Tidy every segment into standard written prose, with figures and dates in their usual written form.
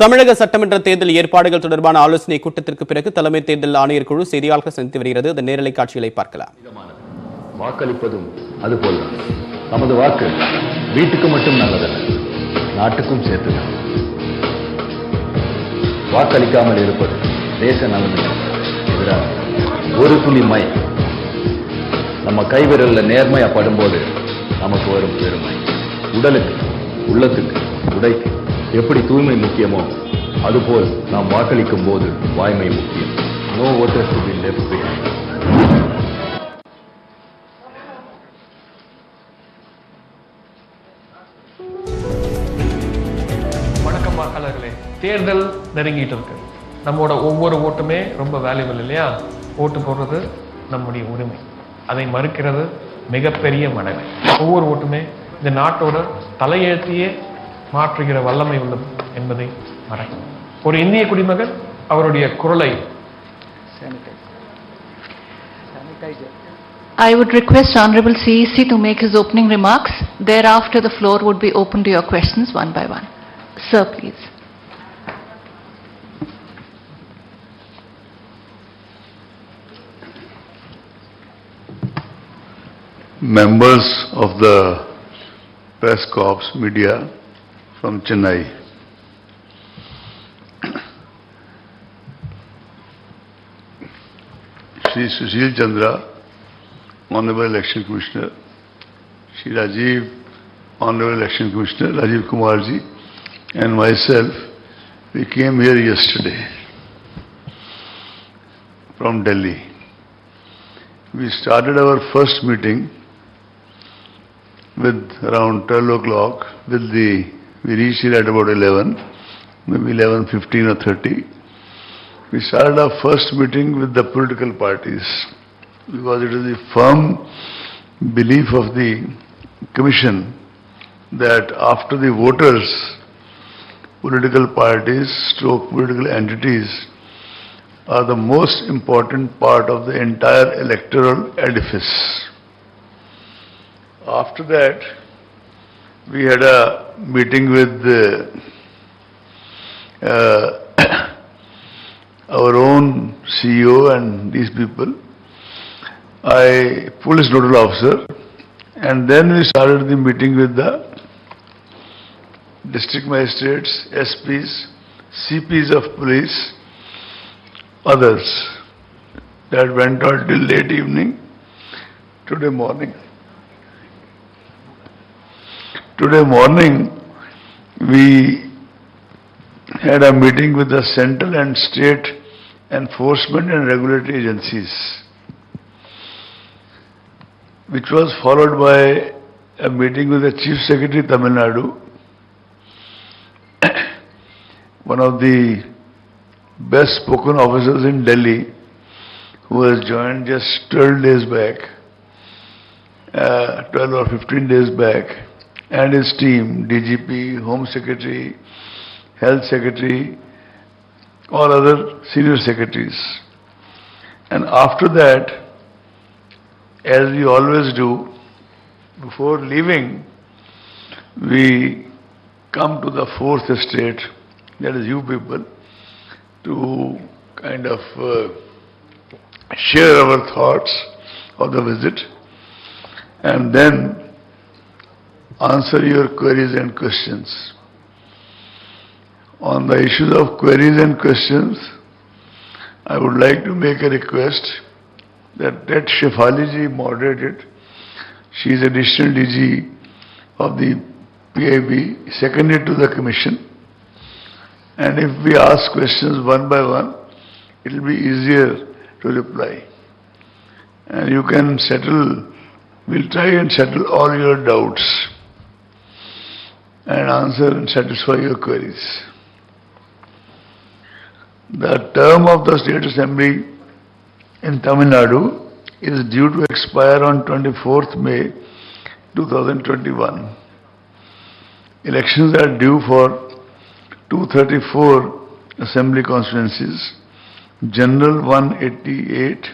தமிழக சட்டமன்ற தேர்தல் ஏற்பாடுகள் தொடர்பான ஆலோசனை கூட்டத்திற்கு பிறகு தலைமை தேர்தல் ஆணையர் குழு செய்தியாளர்கள் சந்தித்து வருகிறது. அந்த நேரலை காட்சிகளை பார்க்கலாம். வாக்களிப்பதும் அதுபோல் நமது வாக்கு வீட்டுக்கு மட்டும் நல்லதல்ல, நாட்டுக்கும் சேர்த்துதான். வாக்களிக்காமல் இருப்பது தேச நலனுக்கு எதிராக ஒரு துளி மை நம்ம கைவிரல்ல நேர்மையா படும்போது நமக்கு வரும் பெருமை. உடலுக்கு, உள்ளத்துக்கு, உடைக்கு எப்படி தூய்மை முக்கியமோ அதுபோல் நாம் வாக்களிக்கும் போது வாய்மை முக்கியம். No voters to be left behind. வணக்கம் வாக்காளர்களே, தேர்தல் நெருங்கிட்டு இருக்கு. நம்மோட ஒவ்வொரு ஓட்டுமே ரொம்ப வேல்யூபிள் இல்லையா? ஓட்டு போடுறது நம்முடைய உரிமை, அதை மறுக்கிறது மிகப்பெரிய மனதை. ஒவ்வொரு ஓட்டுமே இந்த நாட்டோட தலையெழுத்தையே மாற்றுகிற வல்லமை உள்ளது என்பதை மறக்கும். ஒரு இந்திய குடிமகன் அவருடைய குரலை I would request Honorable CEC to make his opening remarks. Thereafter, the floor would be open to your questions one by one. Sir, please. Members of the press corps, media from Chennai. Shri Sushil Chandra, Honorable Election Commissioner, Shri Rajiv, Honorable Election Commissioner, Rajiv Kumarji, and myself, we came here yesterday from Delhi. We started our first meeting with around 12 o'clock we reached here at about 11, maybe 11:15 or 30. We started our first meeting with the political parties because it is the firm belief of the Commission that after the voters, political parties / political entities are the most important part of the entire electoral edifice. After that, we had a meeting with our own CEO and these people, police nodal officer, and then we started the meeting with the district magistrates, SPs, CPs of police, others. That went on till late evening. Today morning, we had a meeting with the central and state enforcement and regulatory agencies, which was followed by a meeting with the Chief Secretary Tamil Nadu, one of the best spoken officers in Delhi, who has joined just 12 days back, 12 or 15 days back, and his team, DGP, Home Secretary, Health Secretary, all other senior secretaries. And after that, as we always do, before leaving, we come to the fourth estate, that is you people, to kind of share our thoughts of the visit and then answer your queries and questions. On the issues of queries and questions, I would like to make a request that Shefali ji moderate it. She is additional DG of the PIB, seconded to the Commission. And if we ask questions one by one, it will be easier to reply. And you can we'll try and settle all your doubts and answer and satisfy your queries. The term of the State Assembly in Tamil Nadu is due to expire on 24th May 2021. Elections are due for 234 assembly constituencies, General 188,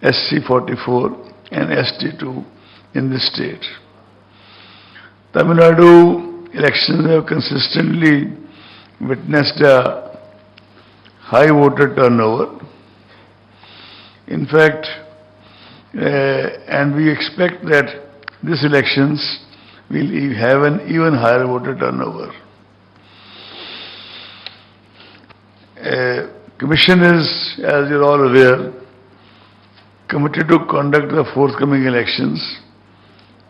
SC 44 and ST 2 in the state. Tamil Nadu elections have consistently witnessed a high voter turnover. In fact, and we expect that these elections will have an even higher voter turnover. Commission is, as you're all aware, committed to conduct the forthcoming elections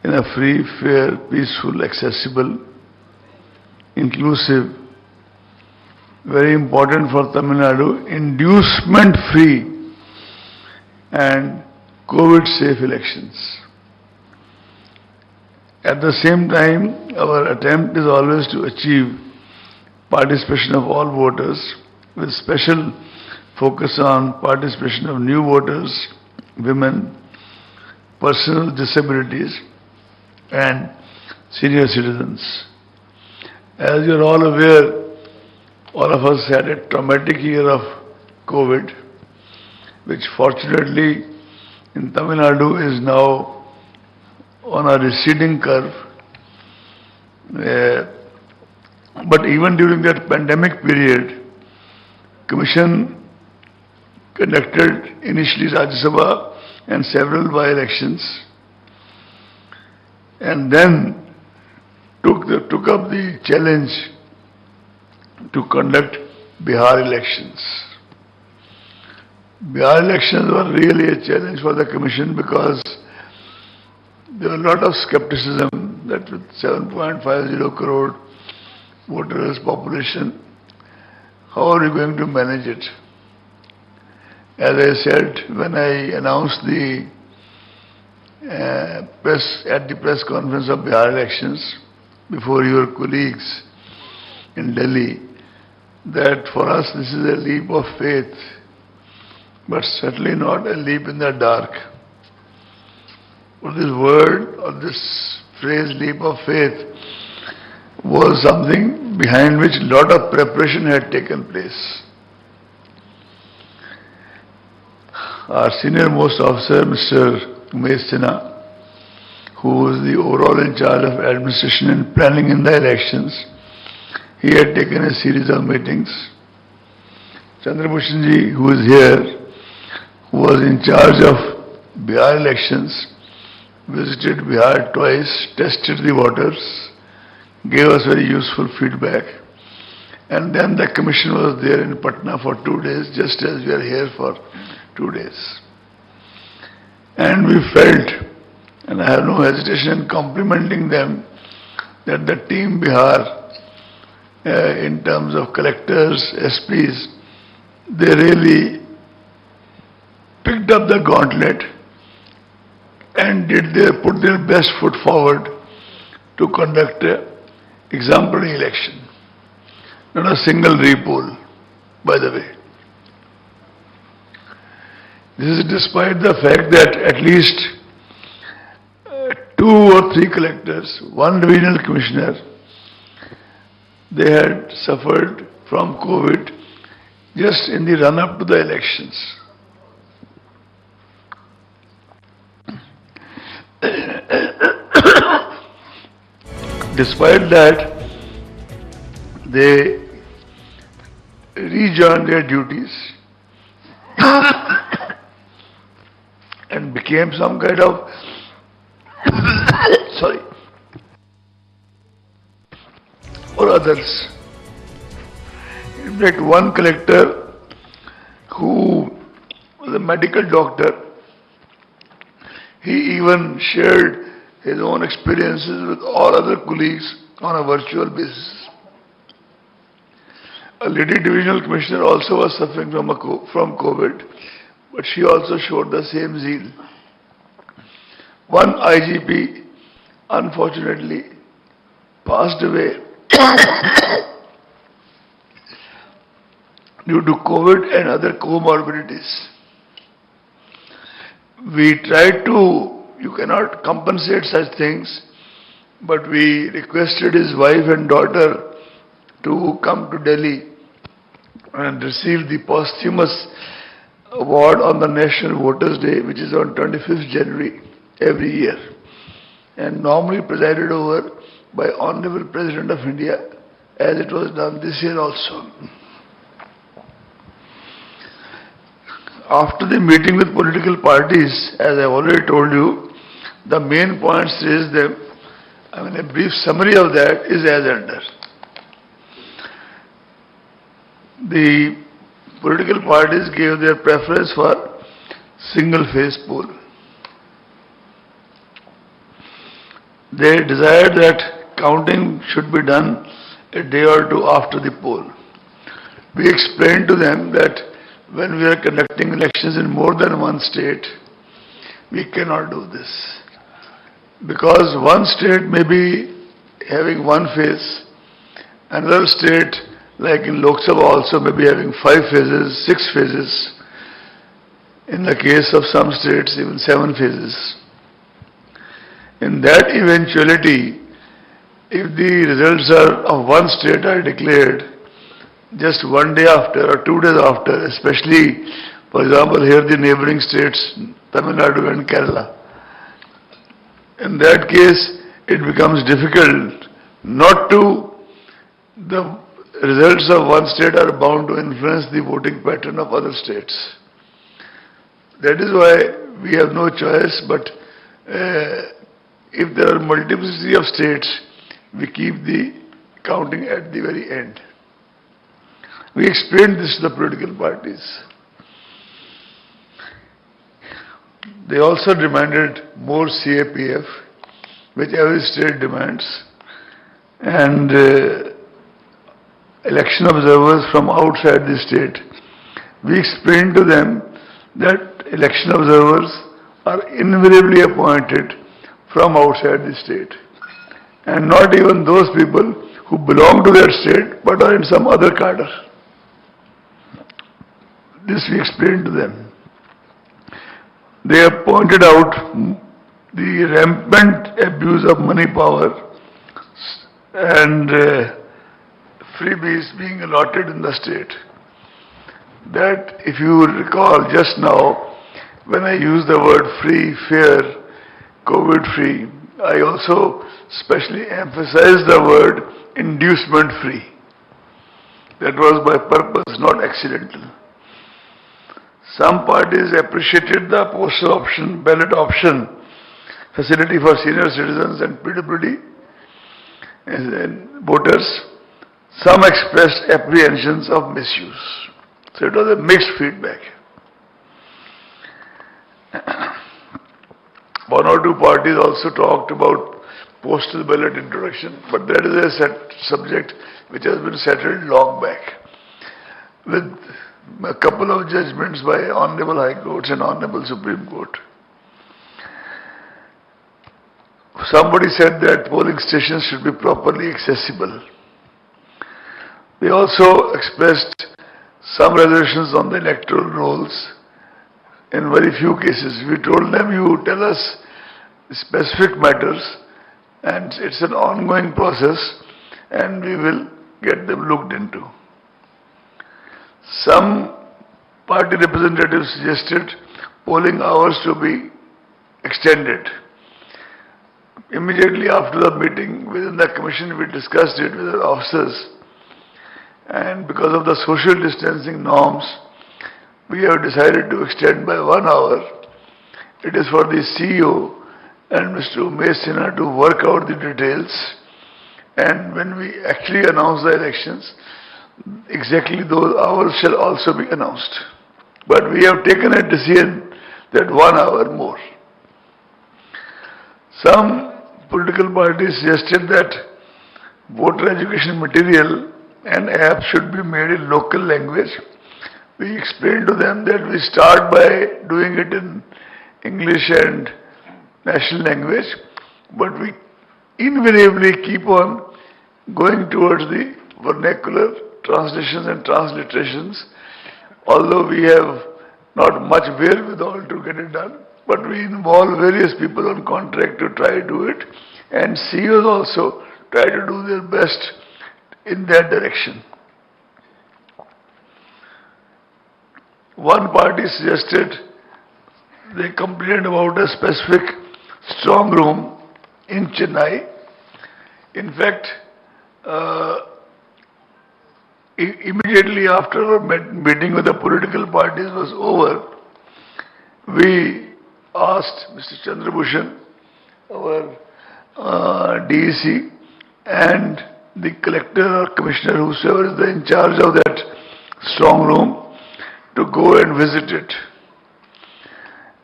in a free, fair, peaceful, accessible, inclusive, very important for Tamil Nadu, inducement-free and COVID-safe elections. At the same time, our attempt is always to achieve participation of all voters with special focus on participation of new voters, women, persons with disabilities and senior citizens. As you are all aware, all of us had a traumatic year of COVID, which fortunately in Tamil Nadu is now on a receding curve. But even during that pandemic period, Commission conducted initially Rajya Sabha and several by-elections, and then took up the challenge to conduct Bihar elections. Bihar elections were really a challenge for the Commission because there was a lot of skepticism that with 7.50 crore voters population, how are we going to manage it? As I said when I announced the press conference of Bihar elections before your colleagues in Delhi, that for us this is a leap of faith, but certainly not a leap in the dark. For this word or this phrase leap of faith was something behind which a lot of preparation had taken place. Our senior most officer, Mr. Umesh Sinha, who was the overall in charge of administration and planning in the elections, he had taken a series of meetings. Chandrabhushan ji, who is here, who was in charge of Bihar elections, visited Bihar twice, tested the waters, gave us very useful feedback. And then the commission was there in Patna for 2 days, just as we are here for 2 days. And we felt, and I have no hesitation in complimenting them, that the team Bihar, in terms of collectors, SPs, they really picked up the gauntlet and put their best foot forward to conduct an exemplary election. Not a single repoll, by the way. This is despite the fact that at least 2 or 3 collectors, 1 divisional commissioner, they had suffered from COVID just in the run-up to the elections. Despite that, they rejoined their duties and became some kind of or others. In fact, one collector who was a medical doctor, he even shared his own experiences with all other colleagues on a virtual basis. A lady divisional commissioner also was suffering from COVID, but she also showed the same zeal. One IGP, unfortunately, passed away due to COVID and other comorbidities. We tried to, you cannot compensate such things, but we requested his wife and daughter to come to Delhi and receive the posthumous award on the National Voters' Day, which is on 25th January every year, and normally presided over by Honorable President of India, as it was done this year also. After the meeting with political parties, as I already told you, the main points raised them, a brief summary of that is as under. The political parties gave their preference for single-phase poll. They desired that counting should be done a day or two after the poll. We explained to them that when we are conducting elections in more than one state, we cannot do this. Because one state may be having one phase, another state, like in Lok Sabha also, may be having 5 phases, 6 phases. In the case of some states, even 7 phases. In that eventuality, if the results of one state are declared just one day after or 2 days after, especially, for example, here the neighboring states, Tamil Nadu and Kerala, in that case, it becomes difficult not to, the results of one state are bound to influence the voting pattern of other states. That is why we have no choice, but if there are multiplicity of states, we keep the counting at the very end. We explained this to the political parties. They also demanded more CAPF, which every state demands, and election observers from outside the state. We explained to them that election observers are invariably appointed from outside the state, and not even those people who belong to that state but are in some other cadre. This we explained to them. They have pointed out the rampant abuse of money power and freebies being allotted in the state. That, if you recall just now, when I used the word free, fair, COVID-free, I also specially emphasized the word inducement-free. That was by purpose, not accidental. Some parties appreciated the postal option, ballot option, facility for senior citizens and PWD and voters. Some expressed apprehensions of misuse. So it was a mixed feedback. One or two parties also talked about postal ballot introduction, but that is a subject which has been settled long back with a couple of judgments by Honorable High Courts and Honorable Supreme Court. Somebody said that polling stations should be properly accessible. They also expressed some reservations on the electoral rolls in very few cases. We told them, you tell us specific matters and it's an ongoing process and we will get them looked into. Some party representatives suggested polling hours to be extended. Immediately after the meeting within the commission, we discussed it with our officers, and because of the social distancing norms, we have decided to extend by 1 hour. It is for the CEO and Mr. Umesh Sinha to work out the details, and when we actually announce the elections, exactly those hours shall also be announced. But we have taken a decision that 1 hour more. Some political parties suggested that voter education material and app should be made in local language. We explained to them that we start by doing it in English and national language, but we invariably keep on going towards the vernacular translations and transliterations, although we have not much wherewithal to get it done, but we involve various people on contract to try to do it, and CEOs also try to do their best in that direction. One party suggested, they complained about a specific strong room in Chennai. In fact, Immediately after our meeting with the political parties was over, we asked Mr. Chandrabhushan, our DEC, and the collector or commissioner, whosoever is in charge of that strong room, to go and visit it.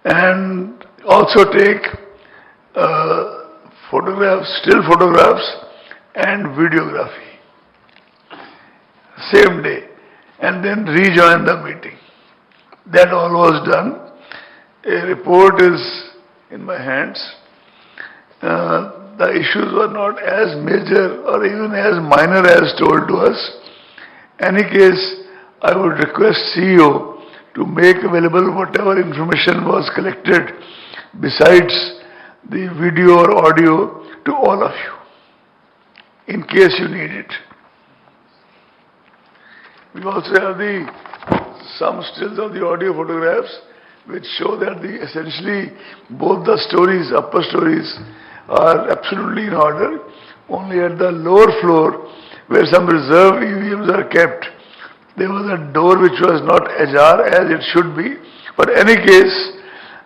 And also take photographs, still photographs and videography. Same day. And then rejoin the meeting. That all was done. A report is in my hands. The issues were not as major or even as minor as told to us. Any case, I would request CEO to make available whatever information was collected besides the video or audio to all of you, in case you need it. We also have some stills of the audio photographs which show that essentially both the stories, upper stories, are absolutely in order. Only at the lower floor, where some reserve EVMs are kept, there was a door which was not ajar as it should be. But in any case,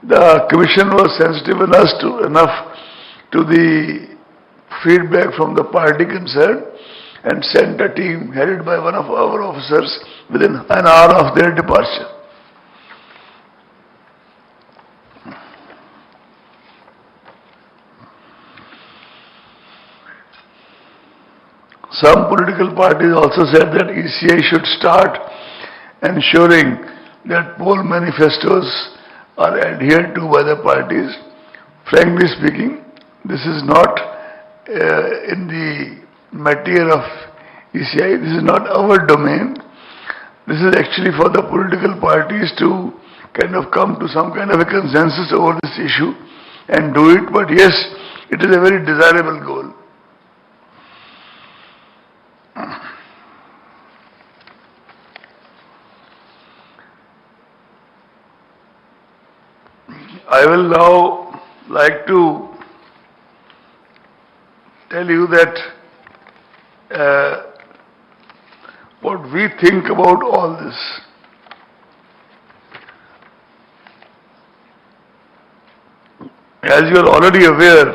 the Commission was sensitive enough to the feedback from the party concerned and sent a team headed by one of our officers within an hour of their departure. Some political parties also said that ECI should start ensuring that poll manifestos are adhered to by the parties. Frankly speaking, this is not in the material of ECI. This is not our domain. This is actually for the political parties to kind of come to some kind of a consensus over this issue and do it. But yes, it is a very desirable goal. I will now like to tell you that what we think about all this. As you are already aware,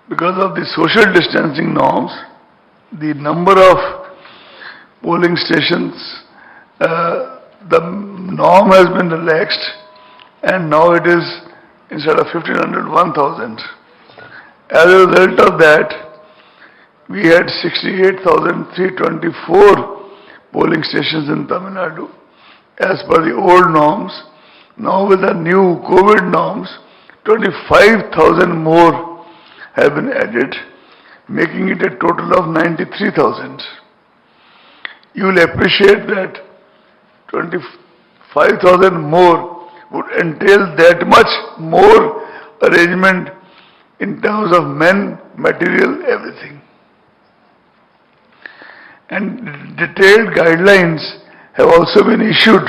because of the social distancing norms, the number of polling stations, the norm has been relaxed, and now it is, instead of 1,500, 1,000. As a result of that, we had 68,324 polling stations in Tamil Nadu as per the old norms. Now with the new COVID norms, 25,000 more have been added, making it a total of 93,000. You will appreciate that 25,000 more would entail that much more arrangement in terms of men, material, everything. And detailed guidelines have also been issued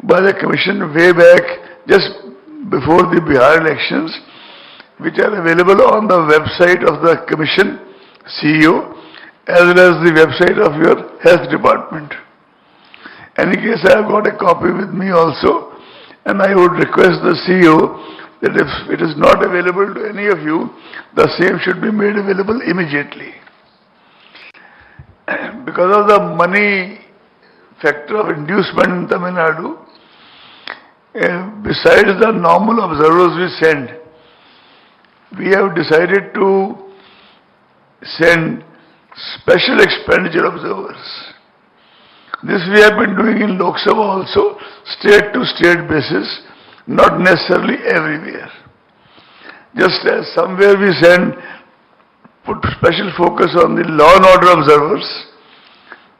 by the Commission way back just before the Bihar elections, which are available on the website of the Commission CEO as well as the website of your health department. In any case, I have got a copy with me also, and I would request the CEO that if it is not available to any of you, the same should be made available immediately. Because of the money factor of inducement in Tamil Nadu, besides the normal observers we send, we have decided to send special expenditure observers. This we have been doing in Lok Sabha also, state to state basis, not necessarily everywhere. Just as somewhere we put special focus on the law and order observers,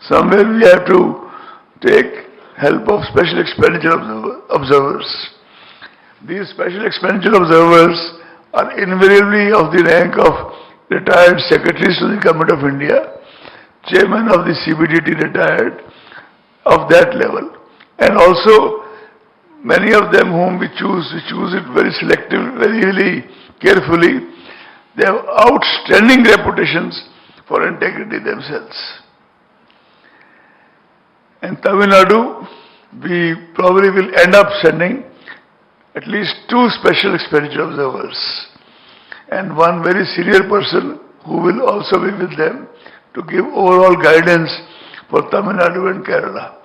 somewhere we have to take help of special expenditure observers. These special expenditure observers are invariably of the rank of retired secretaries to the Government of India, chairman of the CBDT retired, of that level. And also, many of them whom we choose it very selectively, very carefully. They have outstanding reputations for integrity themselves. And Tamil Nadu, we probably will end up sending at least 2 special expenditure observers and 1 very senior person who will also be with them to give overall guidance for Tamil Nadu and Kerala.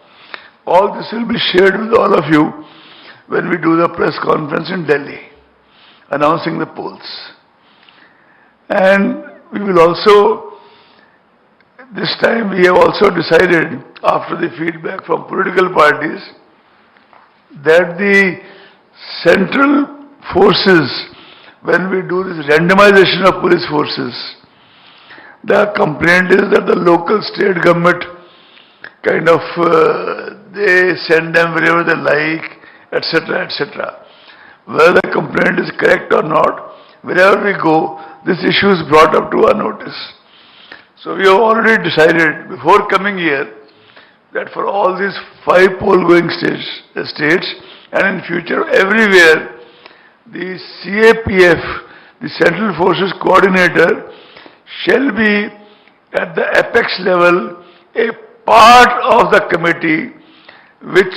All this will be shared with all of you when we do the press conference in Delhi, announcing the polls. And we will also, this time we have also decided, after the feedback from political parties, that the central forces, when we do this randomization of police forces, the complaint is that the local state government kind of, they send them wherever they like, etc., etc. Whether the complaint is correct or not, wherever we go, this issue is brought up to our notice. So we have already decided before coming here that for all these 5 poll-going states and in future everywhere, the CAPF, the Central Forces Coordinator, shall be at the apex level a part of the committee which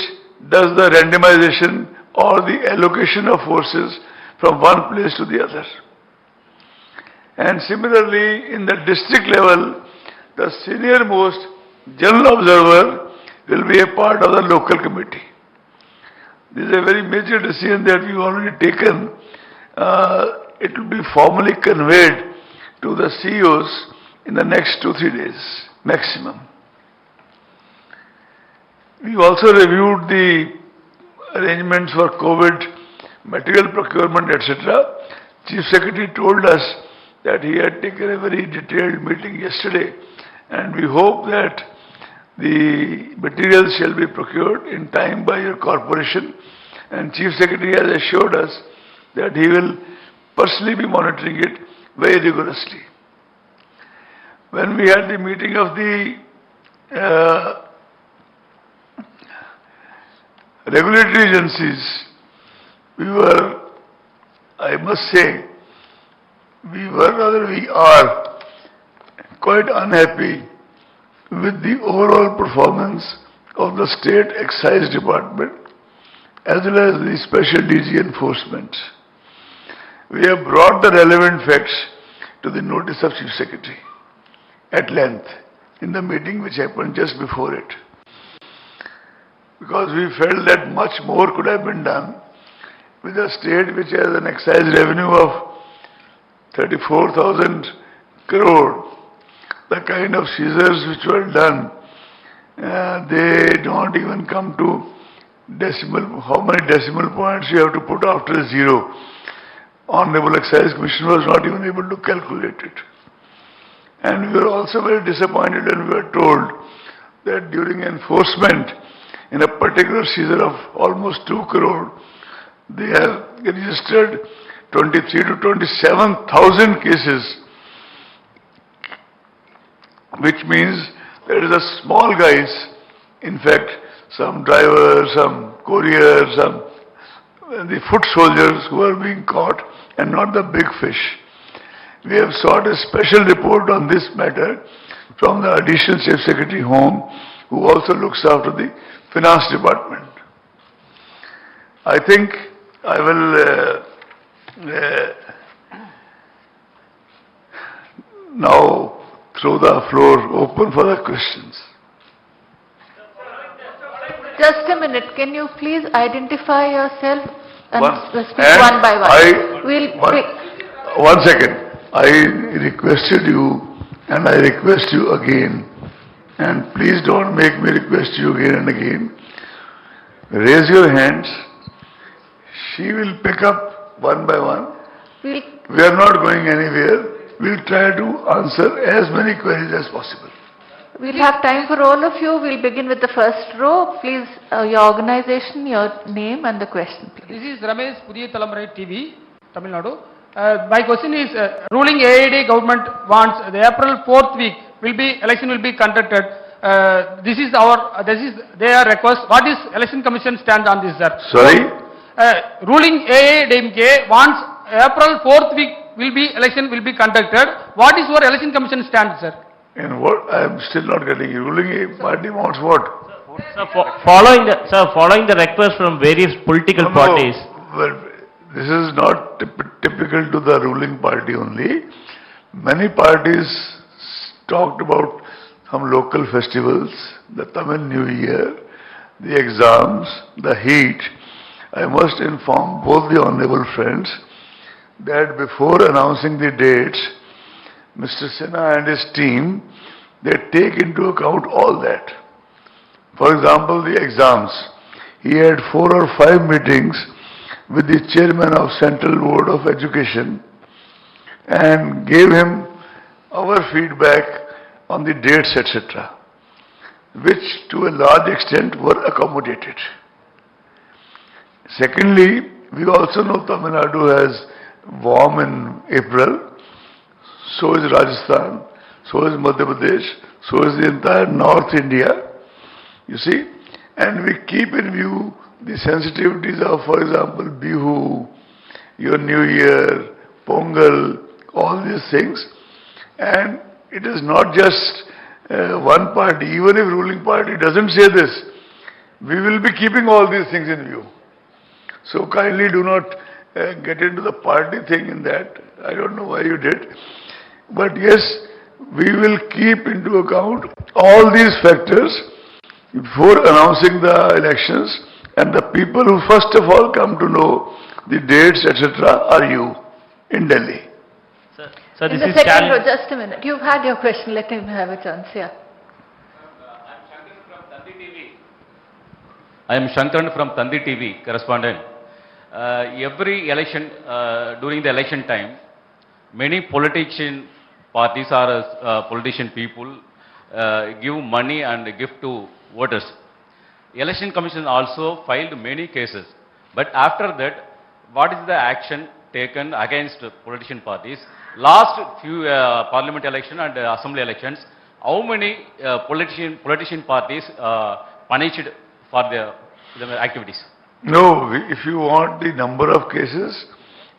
does the randomization or the allocation of forces from one place to the other. And similarly, in the district level, the senior most general observer will be a part of the local committee. This is a very major decision that we've already taken. It will be formally conveyed to the CEOs in the next 2-3 days, maximum. We've also reviewed the arrangements for COVID, material procurement, etc. Chief Secretary told us that he had taken a very detailed meeting yesterday, and we hope that the materials shall be procured in time by your corporation, and Chief Secretary has assured us that he will personally be monitoring it very rigorously. When we had the meeting of the regulatory agencies, we were, I must say, we are quite unhappy with the overall performance of the State Excise Department as well as the Special DG Enforcement. We have brought the relevant facts to the notice of Chief Secretary at length in the meeting which happened just before it, because we felt that much more could have been done with a state which has an excise revenue of 34,000 crore. The kind of seizures which were done, they don't even come to decimal, how many decimal points you have to put after a zero. Honorable Excise Commission was not even able to calculate it. And we were also very disappointed when we were told that during enforcement in a particular seizure of almost 2 crore, they have registered 23 to 27,000 cases, which means there is a small guys, in fact, some drivers, some couriers, some the foot soldiers who are being caught and not the big fish. We have sought a special report on this matter from the Additional Chief Secretary Home, who also looks after the Finance Department. I think I will now throw the floor open for the questions. Just a minute, can you please identify yourself and speak And one by one? One second. I requested you and I request you again, and please don't make me request you again and again. Raise your hands. She will pick up one by one. We are not going anywhere. We'll try to answer as many queries as possible. We'll have time for all of you. We'll begin with the first row. Please, your organization, your name and the question, please. This is Ramesh, Pudhiya Thalamarai TV, Tamil Nadu. My question is, ruling AID government wants the April 4th week election will be conducted. This is their request. What is election commission stand on this, sir? Sorry? Ruling AIDMK wants April 4th week election will be conducted. What is your election commission stand, sir? And what? I am still not getting you. Ruling a party wants what? Sir, following the request from various political No, parties. well, this is not typical to the ruling party only. Many parties talked about some local festivals, the Tamil New Year, the exams, the heat. I must inform both the honorable friends that before announcing the dates, Mr. Sinha and his team, they take into account all that. For example, the exams. He had 4 or 5 meetings with the chairman of Central Board of Education and gave him our feedback on the dates, etc., which to a large extent were accommodated. Secondly, we also know Tamil Nadu has warm in April, so is Rajasthan, so is Madhya Pradesh, so is the entire North India, you see, and we keep in view the sensitivities of, for example, Bihu, your New Year, Pongal, all these things, and it is not just one party, even if ruling party doesn't say this, we will be keeping all these things in view. So kindly do not get into the party thing in that. I don't know why you did. But yes, we will keep into account all these factors before announcing the elections, and the people who first of all come to know the dates, etc., are you in Delhi. Sir, In this the is second row, challenge. just a minute. You've had your question, let him have a chance, yeah. I am Shankaran from Tandi TV, correspondent. Every election, during the election time, many politician parties or politician people give money and gift to voters. Election Commission also filed many cases. But after that, what is the action taken against politician parties? Last few parliament election and assembly elections, how many politician parties punished for their activities? No, if you want the number of cases,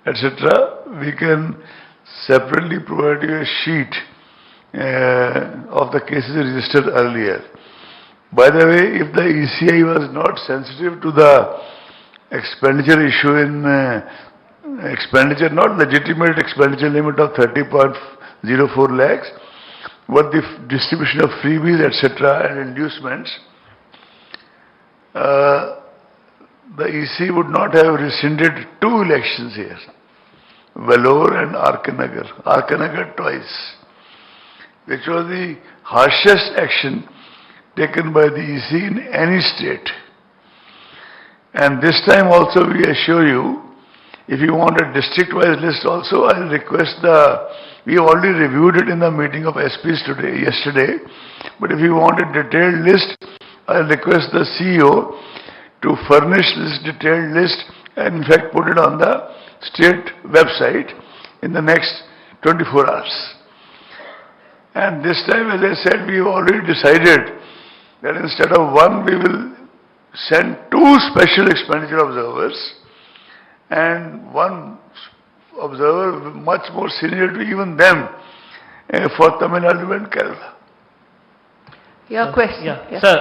etc., we can separately provide you a sheet of the cases registered earlier. By the way, if the ECI was not sensitive to the expenditure issue in expenditure, not legitimate expenditure limit of 30.04 lakhs, but the distribution of freebies, etc., and inducements, the EC would not have rescinded 2 elections here, Vellore and Arkanagar twice, which was the harshest action taken by the EC in any state. And this time also we assure you, if you want a district-wise list also, I'll request we have already reviewed it in the meeting of SPs yesterday, but if you want a detailed list, I'll request the CEO to furnish this detailed list and in fact put it on the state website in the next 24 hours. And this time, as I said, we have already decided that instead of 1, we will send 2 special expenditure observers and 1 observer much more senior to even them for Tamil Nadu and Kerala. Your question. Yeah. yes. Sir,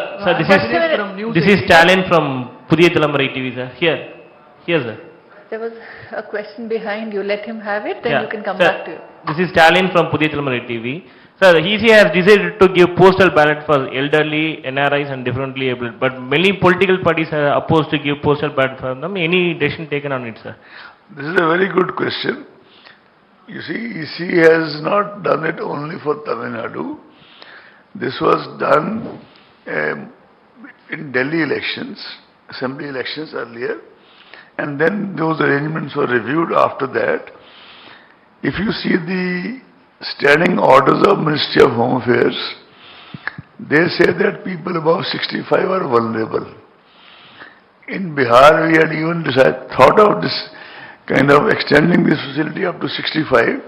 this is Stalin from Pudhiya Thalamarai TV, sir. Here, sir. There was a question behind you, let him have it, then Yeah. you can come Sir, back to you. This is Stalin from Pudhiya Thalamarai TV. Sir, EC has decided to give postal ballot for elderly, NRIs and differently able, but many political parties are opposed to give postal ballot for them. Any decision taken on it, sir? This is a very good question. You see, EC has not done it only for Tamil Nadu. This was done in Delhi elections, assembly elections earlier, and then those arrangements were reviewed after that. If you see the standing orders of Ministry of Home Affairs, they say that people above 65 are vulnerable. In Bihar, we had even thought of this kind of extending this facility up to 65,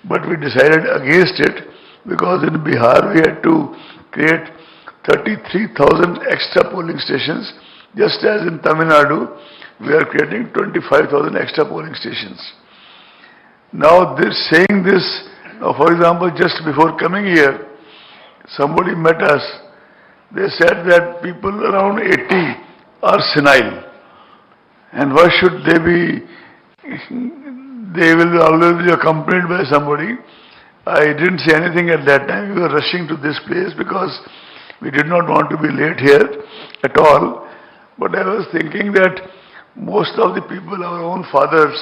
but we decided against it because in Bihar we had to create 33,000 extra polling stations, just as in Tamil Nadu we are creating 25,000 extra polling stations. Now saying this, for example, just before coming here, somebody met us they said that people around 80 are senile. And why should they be, they will always be accompanied by somebody. I didn't say anything at that time. We were rushing to this place because we did not want to be late here at all. But I was thinking that most of the people, our own fathers,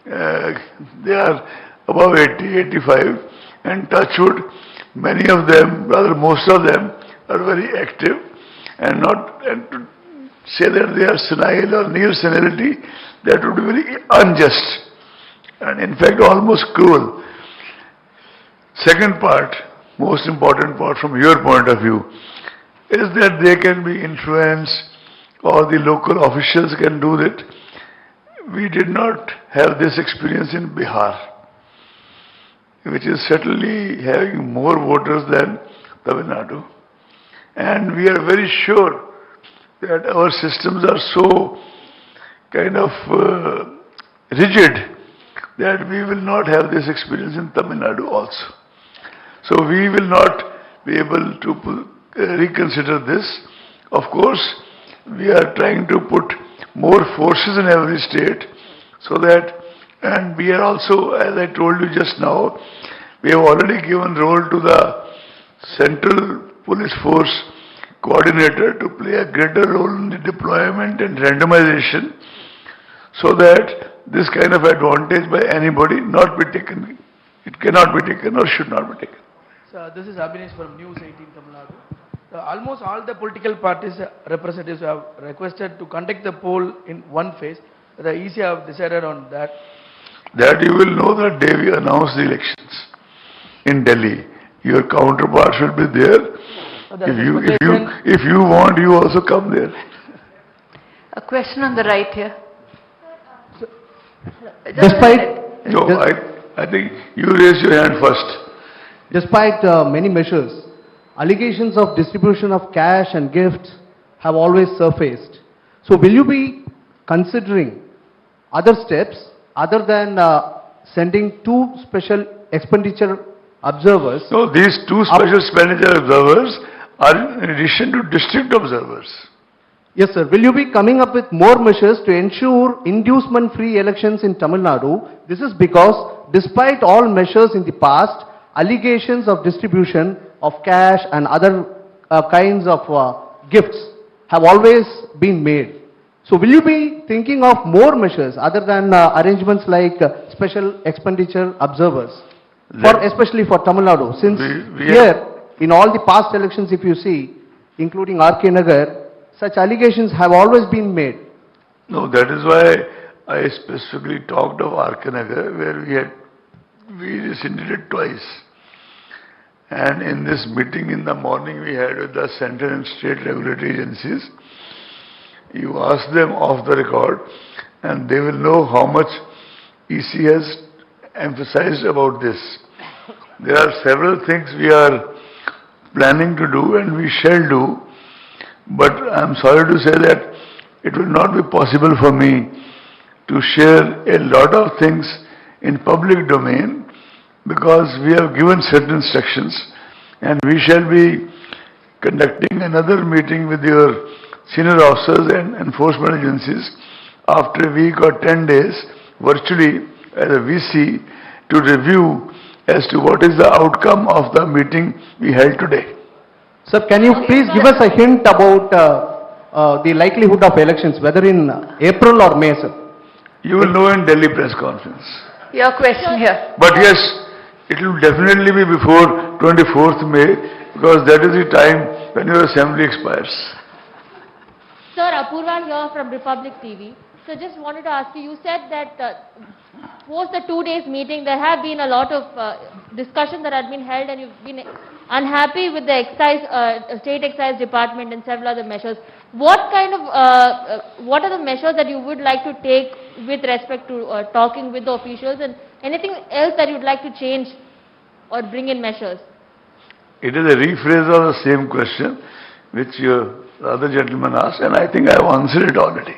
they are above 80, 85, and touch wood, many of them, rather most of them, are very active, and to say that they are senile or near senility, that would be very unjust, and in fact almost cruel. Second part, most important part from your point of view, is that they can be influenced, or the local officials can do that. We did not have this experience in Bihar, which is certainly having more voters than Tamil Nadu. And we are very sure that our systems are so kind of rigid that we will not have this experience in Tamil Nadu also. So we will not be able to reconsider this. Of course, we are trying to put more forces in every state so that, and we are also, as I told you just now, we have already given role to the Central Police Force Coordinator to play a greater role in the deployment and randomization so that this kind of advantage by anybody not be taken. It cannot be taken or should not be taken. So this is Abhinesh from News 18 Tamil Nadu. Almost all the political parties representatives have requested to conduct the poll in one phase. The EC have decided on that. That you will know the day we announce the elections in Delhi. Your counterparts will be there. If you want, you also come there. A question on the right here. No, I think you raise your hand first. Despite many measures, allegations of distribution of cash and gifts have always surfaced. So will you be considering other steps other than sending 2 special expenditure observers? No, these 2 special expenditure observers are in addition to district observers. Yes, sir. Will you be coming up with more measures to ensure inducement-free elections in Tamil Nadu? This is because despite all measures in the past, allegations of distribution of cash and other kinds of gifts have always been made. So will you be thinking of more measures other than arrangements like special expenditure observers, especially for Tamil Nadu? Since here, in all the past elections, if you see, including R.K. Nagar, such allegations have always been made. No, that is why I specifically talked of R.K. Nagar, where we rescinded it twice. And in this meeting in the morning we had with the central and state regulatory agencies, you ask them off the record and they will know how much EC has emphasized about this. There are several things we are planning to do and we shall do, but I am sorry to say that it will not be possible for me to share a lot of things in public domain because we have given certain instructions and we shall be conducting another meeting with your senior officers and enforcement agencies after a week or 10 days virtually as a VC to review as to what is the outcome of the meeting we held today. Sir, can you please give us a hint about the likelihood of elections, whether in April or May, sir? You will know in Delhi press conference. Your question here. But yes, it will definitely be before 24th May because that is the time when your assembly expires. Sir, Apurva here from Republic TV. So just wanted to ask you, you said that post the 2 days meeting, there have been a lot of discussion that had been held and you've been unhappy with the state excise department and several other measures. What kind of, what are the measures that you would like to take with respect to talking with the officials and anything else that you'd like to change or bring in measures? It is a rephrase of the same question which your other gentleman asked and I think I have answered it already.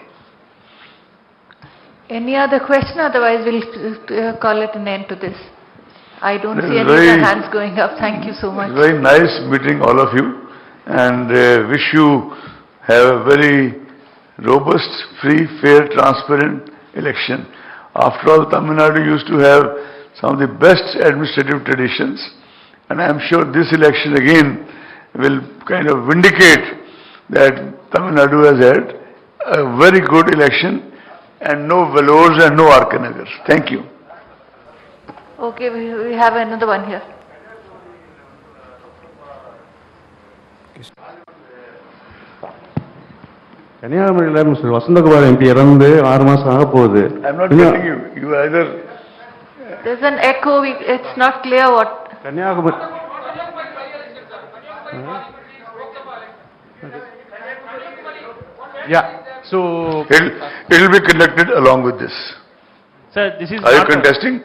Any other question? Otherwise, we'll call it an end to this. I don't see any very, other hands going up. Thank you so much. Very nice meeting all of you and wish you have a very robust, free, fair, transparent election. After all, Tamil Nadu used to have some of the best administrative traditions, and I am sure this election again will kind of vindicate that Tamil Nadu has had a very good election and no velours and no Arkanagars. Thank you. Okay, we have another one here. கன்னியாகுமரியில் mister Vasanthakumar MP இறந்து 6 மாசம் ஆக போகுது. I am not getting you. You either... There's an echo, it's not clear what... Kanyakumari... Yeah, so... It will be conducted along with this. Sir, this is Are you not contesting?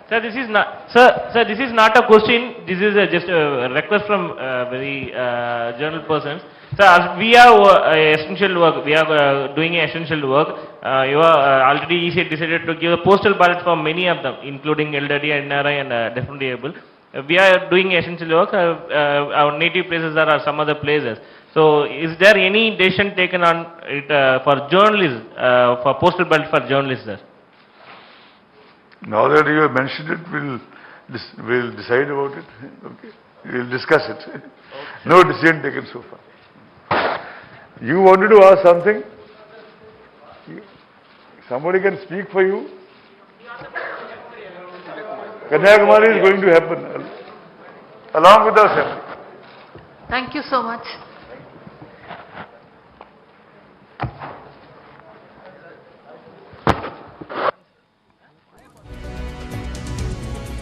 Sir, this is not, sir, this is not a question. This is just a request from very journal persons. Sir, as we are essential work. We are doing essential work. You are already decided to give a postal ballot for many of them, including elderly, NRI, and definitely able. We are doing essential work. Our native places are some other places. So, is there any decision taken on it for journalists, for postal ballot for journalists, sir? Now that you have mentioned it, we'll decide about it. Okay, we'll discuss it. No decision taken so far. You wanted to ask something? Somebody can speak for you. Kanyakumari is going to happen along with us. Thank you so much.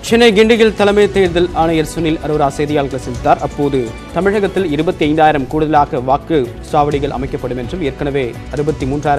Chennai கிண்டியில் தலைமை தேர்தல் ஆணையர் சுனில் அரோரா செய்தியாளர்களை சந்தித்தார். அப்போது தமிழகத்தில் 25,000 கூடுதலாக வாக்கு சாவடிகள் அமைக்கப்படும் என்றும் ஏற்கனவே 63,000